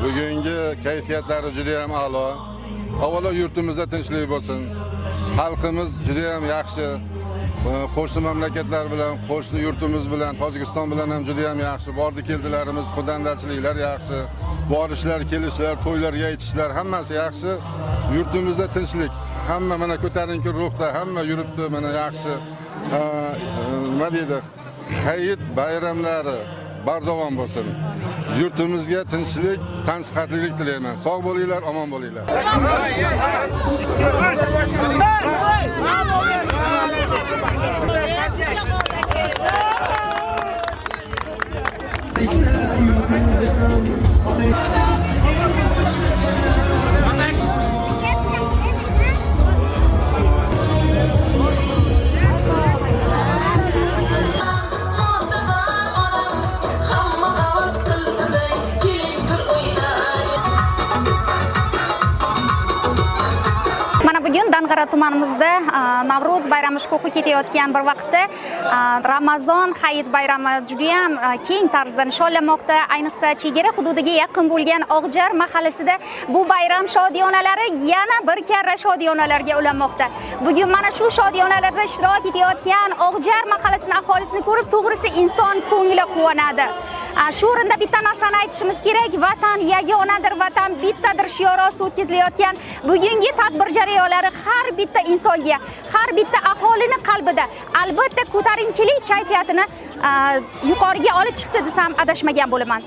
Bugungi kayfiyatlari juda ham a'lo. Avvalo yurtimizda tinchlik bo'lsin. Xalqimiz juda ham yaxshi. Qo'shni mamlakatlar bilan, qo'shni yurtimiz bilan, Tojikiston bilan ham juda ham yaxshi. Bordi keldilarimiz, xudandachiliklar yaxshi. Borishlar, kelishlar, to'ylarga aytishlar hammasi yaxshi. Yurtimizda tinchlik. Hamma mana ko'tarinki ruhda, hamma yuribdi, mana yaxshi. Nima deydi? Hayit bayramlari bardavom bo'lsin. Yurtimizga tinchlik, tansihatlilik tilayman. Sog' bo'linglar, omon bo'linglar. Bugun Dang'ara tumanimizda Navro'z bayrami shukuhi ketayotgan bir vaqtda Ramazon hayit bayrami juda ham keng tarzda nishonlanmoqda. Ayniqsa chegara hududiga yaqin bo'lgan Oqjar mahallasida bu bayram shodiyonalari yana bir karra shodiyonalarga ulanmoqda. Bugun mana shu shodiyonalarda ishtirok etayotgan Oqjar mahallasining aholisini ko'rib, to'g'risi inson ko'ngli quvonadi. Shu o'rinda bitta narsani aytishimiz kerak. Vatan yagonadir, vatan bittadir shiori ostida o'tkazilayotgan bugungi tadbir jarayonlari har bitta insonga, har bitta aholini qalbida albatta ko'tarinkilik kayfiyatini yuqoriga olib chiqdi desam adashmagan bo'laman.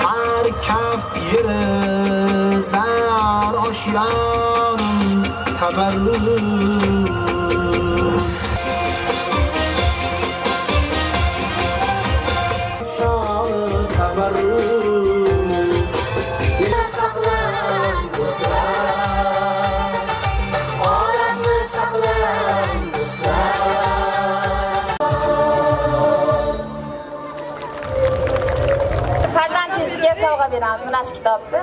Har kaft yeri zar oshyorim tabarruk Farzandingizga sovg'a beramiz mana shu kitobni.